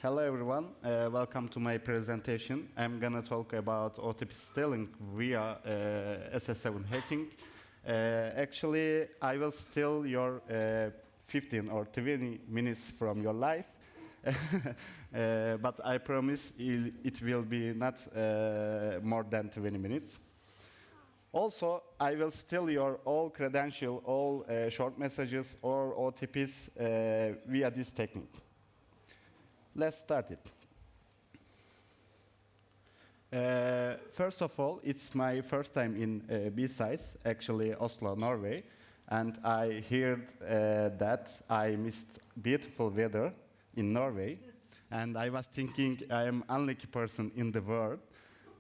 Hello everyone, welcome to my presentation. I'm gonna talk about OTP stealing via SS7 hacking. Actually, I will steal your 15 or 20 minutes from your life, but I promise it will be not more than 20 minutes. Also, I will steal your all credential, all short messages or OTPs via this technique. Let's start it. First of all, it's my first time in BSides, actually Oslo, Norway, and I heard that I missed beautiful weather in Norway, and I was thinking I am unlucky person in the world,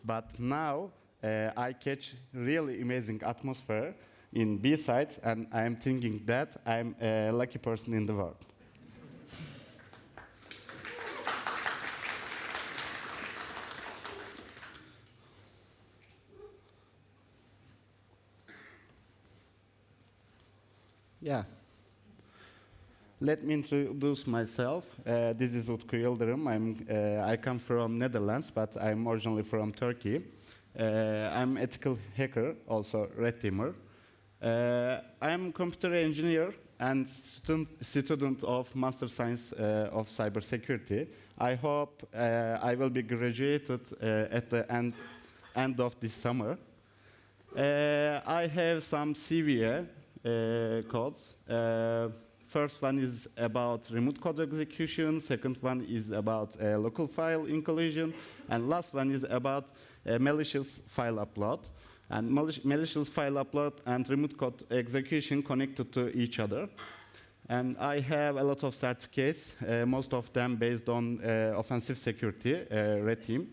but now I catch really amazing atmosphere in BSides, and I am thinking that I'm a lucky person in the world. Yeah. Let me introduce myself. This is Utku YILDIRIM. I come from Netherlands, but I'm originally from Turkey. I'm ethical hacker, also red teamer. I'm computer engineer and student of Master Science of Cyber Security. I hope I will be graduated at the end of this summer. I have some CVE codes. First one is about remote code execution, second one is about local file inclusion, and last one is about malicious file upload. And malicious file upload and remote code execution connected to each other. And I have a lot of certificates, most of them based on offensive security, red team.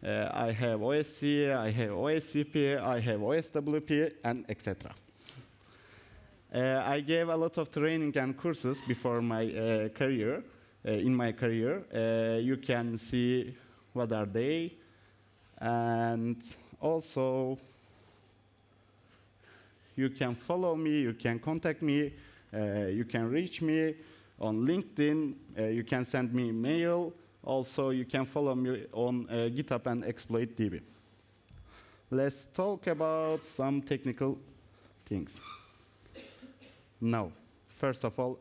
I have OSCE, I have OSCP, I have OSWP, and etc. I gave a lot of training and courses before my career. In my career, you can see what are they, and also you can follow me, you can contact me, you can reach me on LinkedIn, you can send me mail. Also, you can follow me on GitHub and ExploitDB. Let's talk about some technical things. Now, first of all,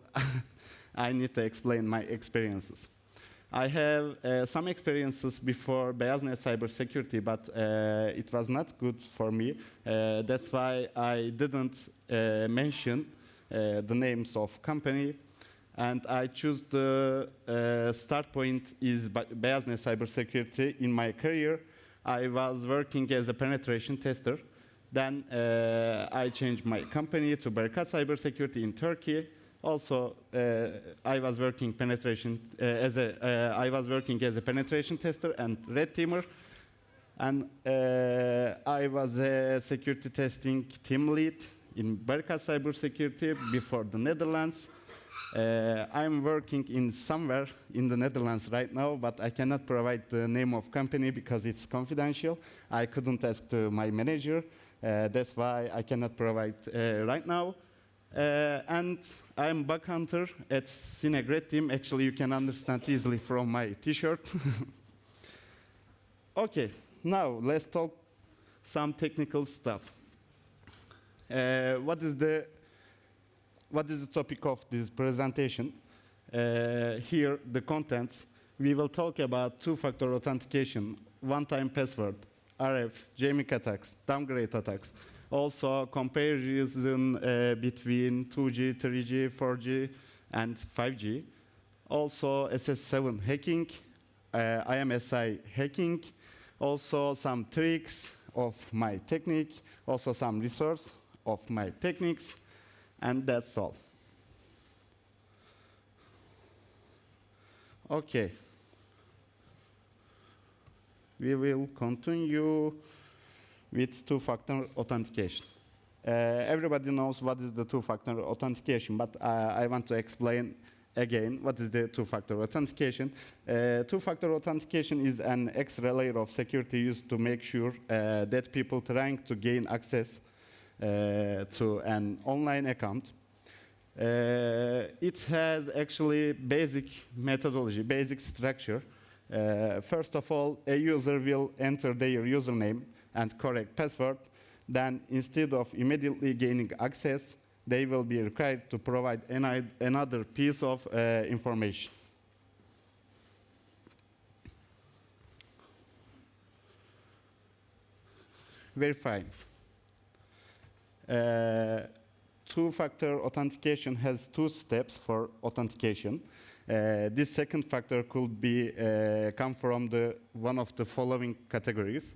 I need to explain my experiences. I have some experiences before BSides Cyber Security, but it was not good for me. That's why I didn't mention the names of company, and I choose the start point is BSides Cyber Security. In my career, I was working as a penetration tester. Then I changed my company to Barikat Cyber Security in Turkey. Also, I was working as a penetration tester and red teamer, and I was a security testing team lead in Barikat Cyber Security before the Netherlands. I'm working in somewhere in the Netherlands right now, but I cannot provide the name of company because it's confidential. I couldn't ask to my manager. That's why I cannot provide right now. And I'm bug hunter at Cine Red Team. Actually, you can understand easily from my t-shirt. Okay, now let's talk some technical stuff. What is the topic of this presentation? Here, the contents. We will talk about two-factor authentication, one-time password, RF, jamming attacks, downgrade attacks. Also, comparison between 2G, 3G, 4G, and 5G. Also, SS7 hacking, IMSI hacking. Also, some tricks of my technique. Also, some resource of my techniques. And that's all. Okay. We will continue with two-factor authentication. Everybody knows what is the two-factor authentication, but I want to explain again what is the two-factor authentication. Two-factor authentication is an extra layer of security used to make sure that people trying to gain access to an online account It has actually basic methodology, basic structure. First of all, a user will enter their username and correct password. Then, instead of immediately gaining access, they will be required to provide another piece of information. Verifying. Two-factor authentication has two steps for authentication. This second factor could be come from one of the following categories: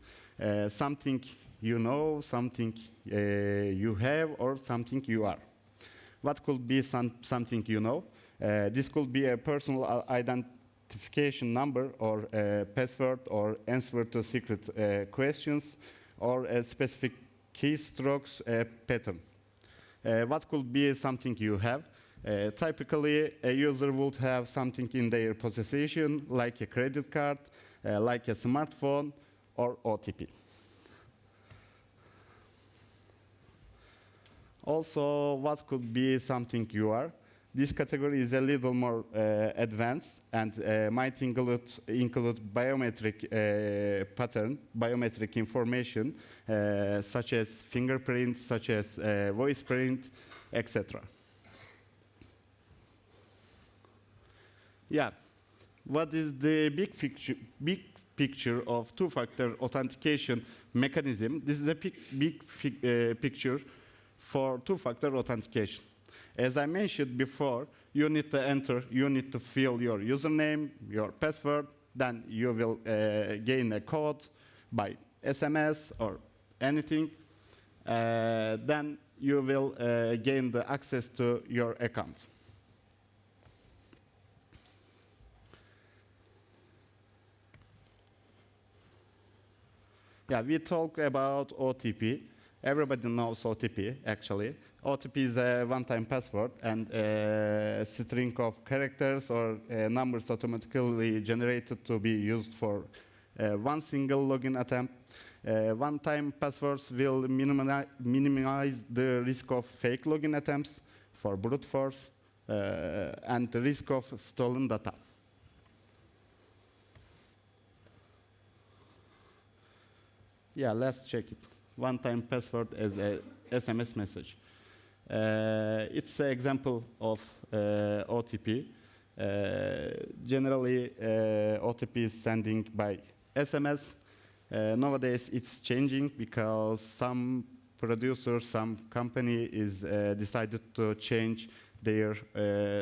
something you know, something you have, or something you are. What could be something you know? This could be a personal identification number, or a password, or answer to secret questions, or a specific keystrokes pattern. What could be something you have? Typically, a user would have something in their possession, like a credit card, like a smartphone, or OTP. Also, what could be something you are? This category is a little more advanced and might include biometric pattern, biometric information, such as fingerprint, such as voice print, etc. Yeah, what is the big picture of two-factor authentication mechanism? This is a big picture for two-factor authentication. As I mentioned before, you need to fill your username, your password, then you will gain a code by SMS or anything. Then you will gain the access to your account. Yeah, we talk about OTP. Everybody knows OTP, actually. OTP is a one-time password and a string of characters or numbers automatically generated to be used for one single login attempt. One-time passwords will minimize the risk of fake login attempts for brute force and the risk of stolen data. Yeah, let's check it. One-time password as a SMS message. It's an example of OTP. Generally, OTP is sending by SMS. Nowadays, it's changing because some producer, some company is decided to change their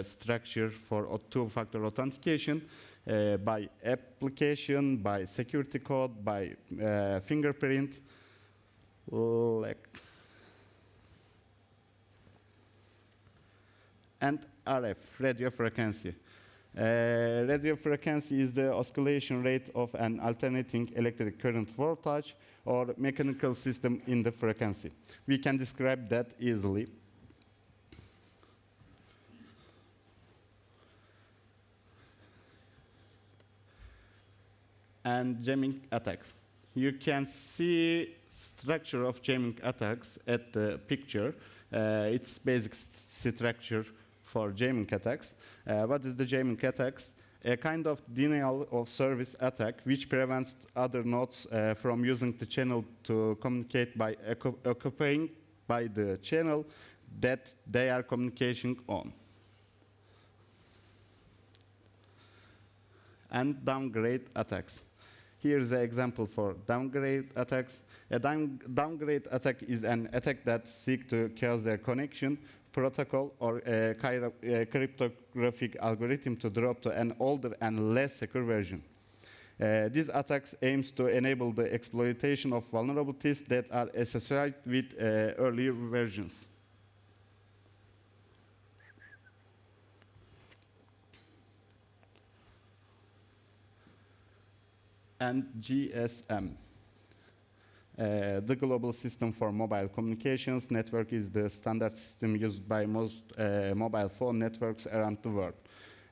structure for two-factor authentication by application, by security code, by fingerprint. And RF, radio frequency. Radio frequency is the oscillation rate of an alternating electric current voltage or mechanical system in the frequency. We can describe that easily. And jamming attacks. You can see structure of jamming attacks at the picture. It's basic structure for jamming attacks. What is the jamming attacks? A kind of denial of service attack which prevents other nodes from using the channel to communicate by occupying by the channel that they are communicating on. And downgrade attacks. Here's an example for downgrade attacks. A downgrade attack is an attack that seeks to cause a connection, protocol, or a cryptographic algorithm to drop to an older and less secure version. These attacks aims to enable the exploitation of vulnerabilities that are associated with earlier versions. And GSM. The global system for mobile communications network is the standard system used by most mobile phone networks around the world.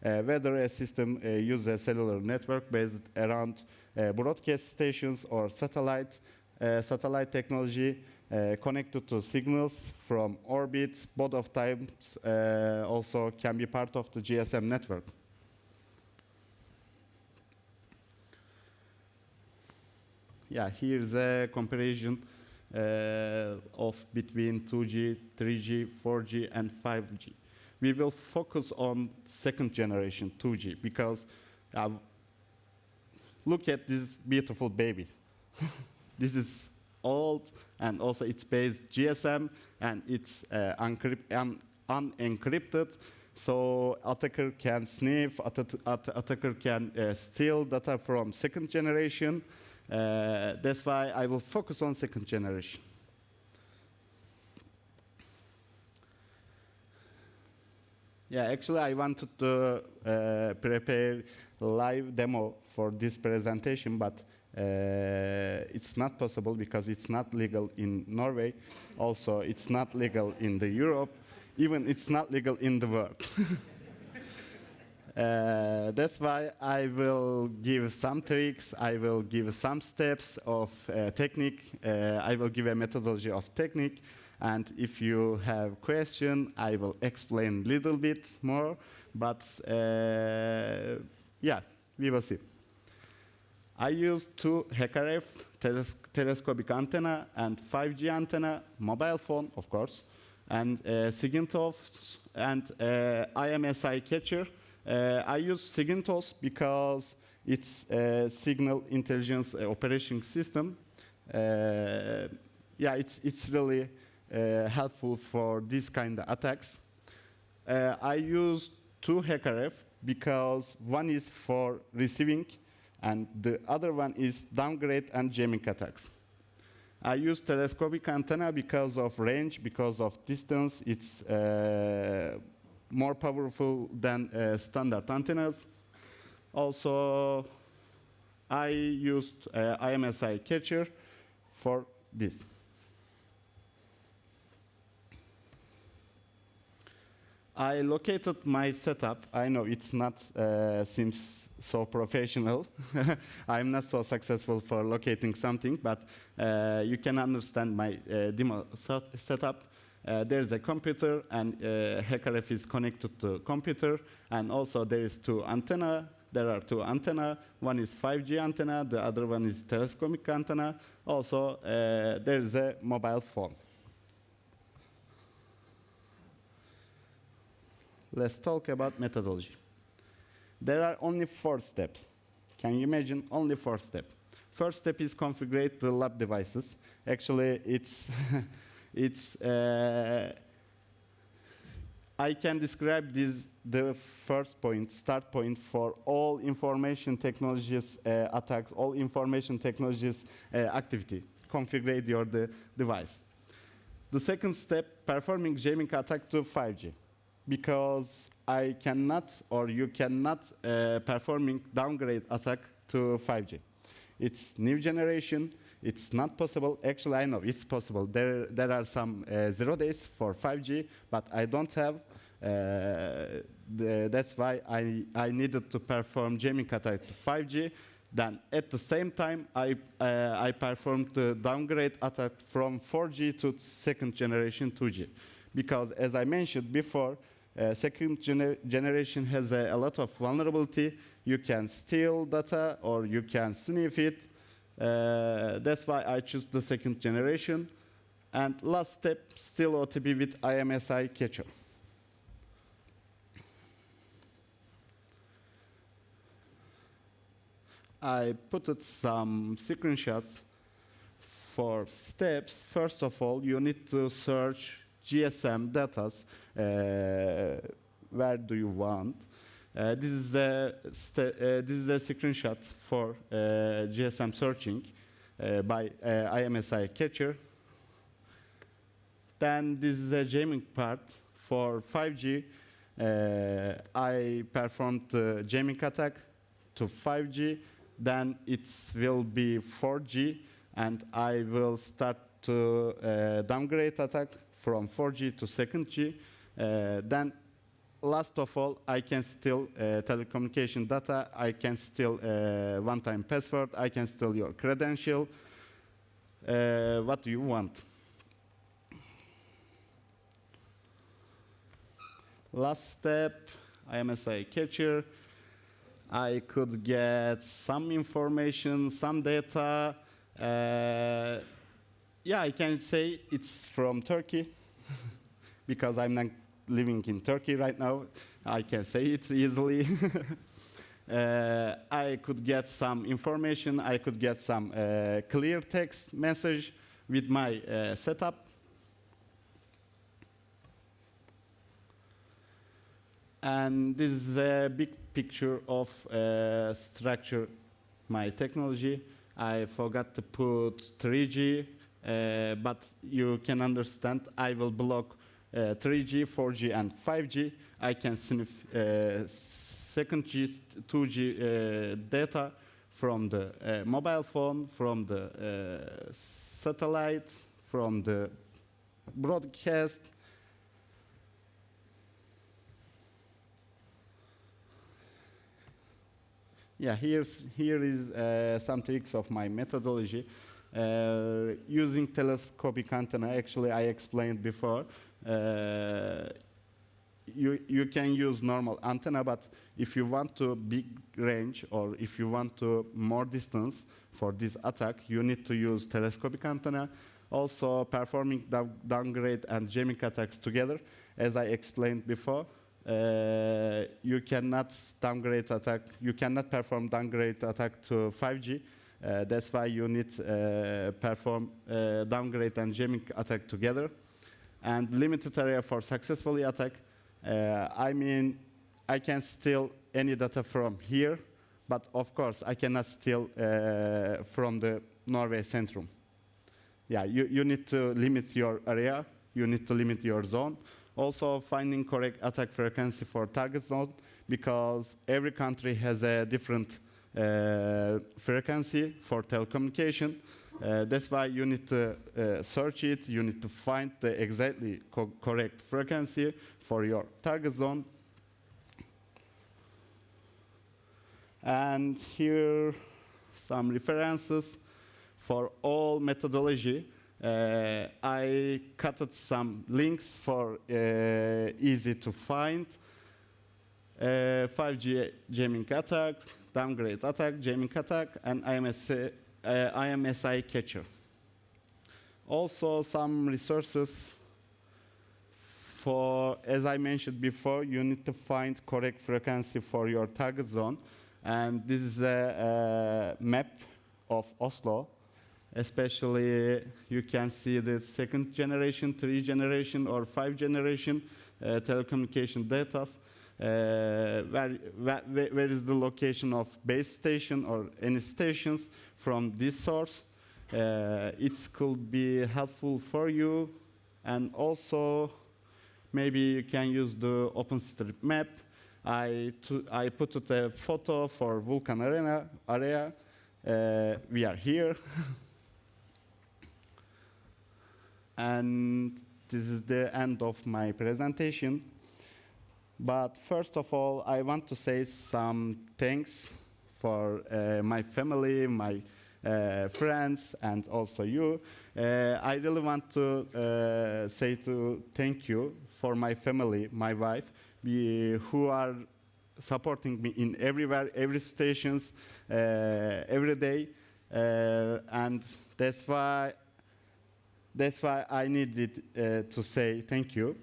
Whether a system uses a cellular network based around broadcast stations or satellite technology, connected to signals from orbits. Both of types also can be part of the GSM network. Yeah, here's a comparison of between 2G, 3G, 4G, and 5G. We will focus on second generation 2G because look at this beautiful baby. This is old, and also it's based GSM, and it's unencrypted. So attacker can sniff, attacker can steal data from second generation. That's why I will focus on second generation. Yeah, actually I wanted to prepare live demo for this presentation, but it's not possible because it's not legal in Norway. Also, it's not legal in the Europe. Even it's not legal in the world. That's why I will give some tricks, I will give some steps of technique, I will give a methodology of technique, and if you have question, I will explain a little bit more, but yeah, we will see. I use two HKRF, telescopic antenna, and 5G antenna, mobile phone, of course, and SIGINTOS and IMSI catcher. I use SIGINTOS because it's a signal intelligence operation system. Yeah, it's really helpful for this kind of attacks. I use two HKRF because one is for receiving and the other one is downgrade and jamming attacks. I use telescopic antenna because of range, because of distance. It's more powerful than standard antennas. Also, I used IMSI catcher for this. I located my setup. I know it's not seems so professional. I'm not so successful for locating something, but you can understand my demo setup. There's a computer, and HKRF is connected to computer, and also there is two antenna. There are two antenna. One is 5G antenna, the other one is telescopic antenna. Also, there is a mobile phone. Let's talk about methodology. There are only 4 steps. Can you imagine? Only 4 steps. First step is configure the lab devices. Actually, it's I can describe this the first point, start point for all information technologies attacks, all information technologies activity. Configure your device. The second step, performing jamming attack to 5G. Because I cannot, or you cannot, performing downgrade attack to 5G. It's new generation. It's not possible. Actually, I know it's possible. There are some 0 days for 5G, but I don't have. That's why I needed to perform jamming attack to 5G. Then at the same time, I performed the downgrade attack from 4G to second generation 2G. Because as I mentioned before, second generation has a lot of vulnerability. You can steal data or you can sniff it. That's why I choose the second generation. And last step, still OTP with IMSI catcher. I put some screenshots for steps. First of all, you need to search GSM data. Where do you want? This is a screenshot for GSM searching by IMSI catcher. Then this is a jamming part for 5G. I performed the jamming attack to 5G. Then it will be 4G, and I will start to downgrade attack from 4G to second G. Then last of all, I can steal telecommunication data. I can steal one-time password. I can steal your credential. What do you want? last step, IMSI catcher. I could get some information, some data. Yeah, I can say it's from Turkey because I'm not living in Turkey right now. I can say it easily. I could get some information. I could get some clear text message with my setup. And this is a big picture of structure my technology. I forgot to put 3G, but you can understand I will block 3G, 4G, and 5G. I can sniff second G, 2G data from the mobile phone, from the satellite, from the broadcast. Yeah, here is some tricks of my methodology. Using telescopic antenna, actually I explained before, you can use normal antenna, but if you want to big range or if you want to more distance for this attack, you need to use telescopic antenna. Also performing downgrade and jamming attacks together, as I explained before. You cannot downgrade attack. You cannot perform downgrade attack to 5G. That's why you need perform downgrade and jamming attack together. And limited area for successfully attack. I mean, I can steal any data from here, but of course I cannot steal from the Norway Centrum. Yeah, you need to limit your area. You need to limit your zone. Also, finding correct attack frequency for target zone, because every country has a different frequency for telecommunication. That's why you need to search it. You need to find the exactly correct frequency for your target zone. And here some references for all methodology. I cut some links for easy to find. 5G jamming attack, downgrade attack, jamming attack, and IMSI catcher. Also some resources for, as I mentioned before, you need to find correct frequency for your target zone. And this is a map of Oslo. Especially, you can see the second generation, 3 generation, or 5 generation telecommunication data. Where is the location of base station or any stations from this source? It could be helpful for you. And also, maybe you can use the OpenStreetMap. I put a photo for Vulcan area. We are here. And this is the end of my presentation. But first of all, I want to say some thanks for my family, my friends, and also you. I really want to say thank you for my family, my wife, who are supporting me in everywhere, every stations, every day. And that's why I needed to say thank you.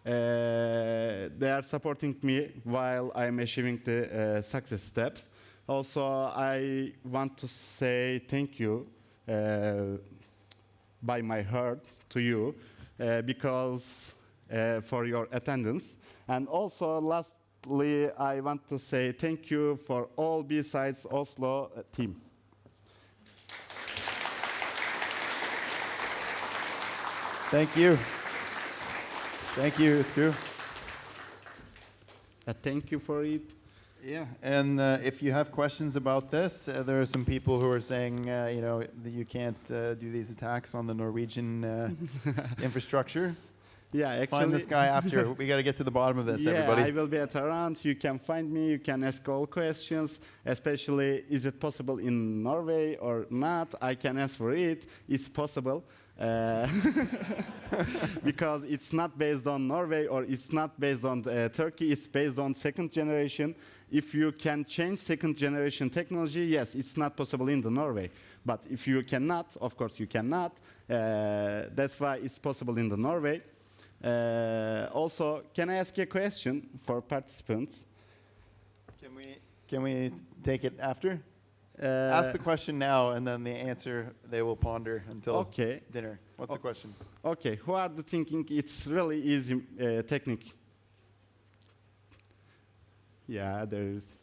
They are supporting me while I'm achieving the success steps. Also, I want to say thank you by my heart to you because for your attendance. And also, lastly, I want to say thank you for all BSides Oslo team. Thank you. Thank you, Utku. Thank you for it. Yeah, and if you have questions about this, there are some people who are saying, you know, that you can't do these attacks on the Norwegian infrastructure. Yeah, actually. Find this guy after. We got to get to the bottom of this, Yeah, everybody. I will be at around. You can find me. You can ask all questions, especially is it possible in Norway or not? I can answer it. It's possible. Because it's not based on Norway or it's not based on Turkey, it's based on second generation. If you can change second generation technology, yes, it's not possible in the Norway. But if you cannot, of course you cannot. That's why it's possible in the Norway. Also, can I ask you a question for participants? Can we take it after? Ask the question now, and then the answer they will ponder until dinner. What's the question? Okay, who are the thinking it's really easy technique? Yeah, there is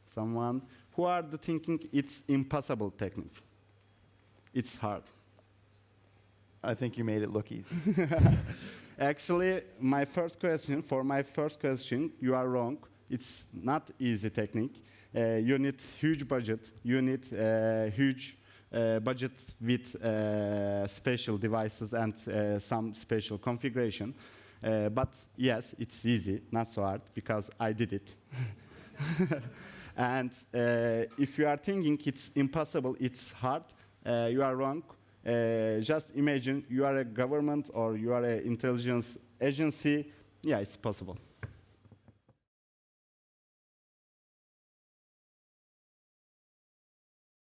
someone. Who are the thinking it's impossible technique? It's hard. I think you made it look easy. Actually, my first question, you are wrong. It's not easy technique. You need huge budget. You need huge budget with special devices and some special configuration. But yes, it's easy, not so hard, because I did it. And if you are thinking it's impossible, it's hard, you are wrong. Just imagine you are a government or you are an intelligence agency. Yeah, it's possible.